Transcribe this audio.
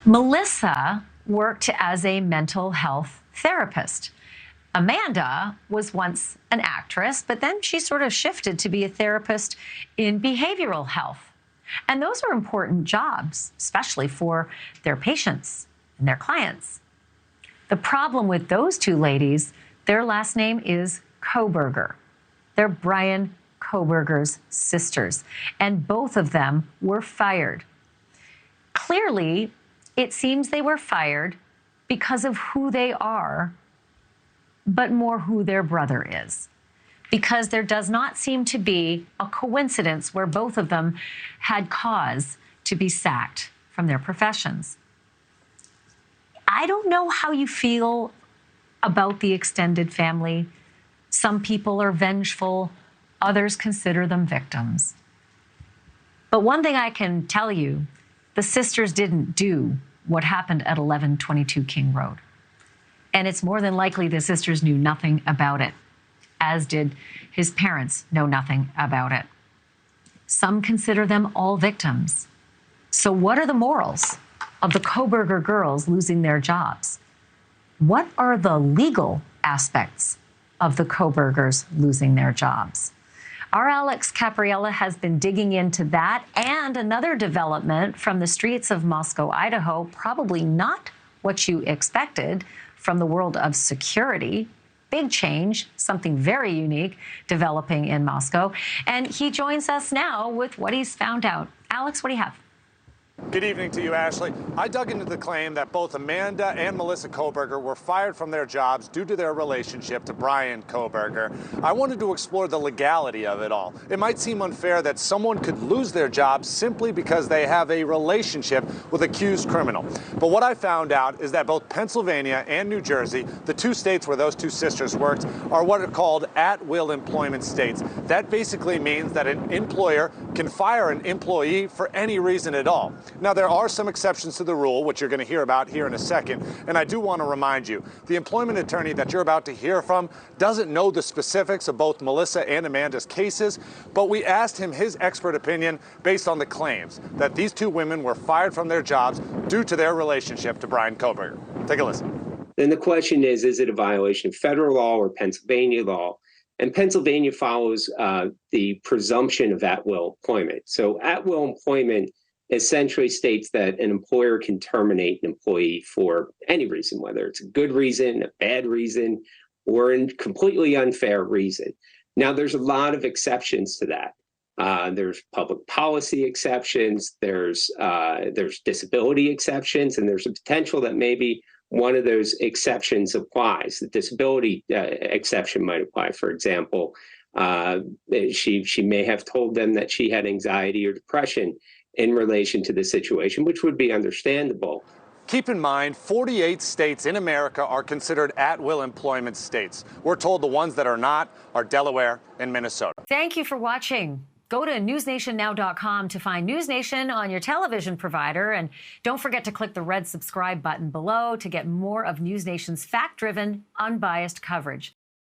Melissa worked as a mental health therapist. Amanda was once an actress, but then she sort of shifted to be a therapist in behavioral health. And those are important jobs, especially for their patients and their clients. The problem with those two ladies, their last name is Kohberger. They're Bryan Kohberger's sisters, and both of them were fired. Clearly, it seems they were fired because of who they are, but more who their brother is. Because there does not seem to be a coincidence where both of them had cause to be sacked from their professions. I don't know how you feel about the extended family. Some people are vengeful, others consider them victims. But one thing I can tell you, the sisters didn't do what happened at 1122 King Road. And it's more than likely the sisters knew nothing about it, as did his parents know nothing about it. Some consider them all victims. So what are the morals of the Kohberger girls losing their jobs? What are the legal aspects of the Kohbergers losing their jobs? Our Alex Capriella has been digging into that and another development from the streets of Moscow, Idaho, probably not what you expected from the world of security. Big change, something very unique developing in Moscow. And he joins us now with what he's found out. Alex, what do you have? Good evening to you, Ashleigh. I dug into the claim that both Amanda and Melissa Kohberger were fired from their jobs due to their relationship to Bryan Kohberger. I wanted to explore the legality of it all. It might seem unfair that someone could lose their job simply because they have a relationship with an accused criminal. But what I found out is that both Pennsylvania and New Jersey, the two states where those two sisters worked, are what are called at-will employment states. That basically means that an employer can fire an employee for any reason at all. Now, there are some exceptions to the rule, which you're going to hear about here in a second, and I do want to remind you, the employment attorney that you're about to hear from doesn't know the specifics of both Melissa and Amanda's cases, but we asked him his expert opinion based on the claims that these two women were fired from their jobs due to their relationship to Bryan Kohberger. Take a listen. Then the question is it a violation of federal law or Pennsylvania law? And Pennsylvania follows the presumption of at-will employment. So at-will employment essentially states that an employer can terminate an employee for any reason, whether it's a good reason, a bad reason, or a completely unfair reason. Now, there's a lot of exceptions to that. There's public policy exceptions, there's disability exceptions, and there's a potential that maybe one of those exceptions applies. The disability exception might apply. For example, she may have told them that she had anxiety or depression in relation to the situation, which would be understandable. Keep in mind, 48 states in America are considered at-will employment states. We're told the ones that are not are Delaware and Minnesota. Thank you for watching. Go to newsnationnow.com to find NewsNation on your television provider. And don't forget to click the red subscribe button below to get more of NewsNation's fact-driven, unbiased coverage.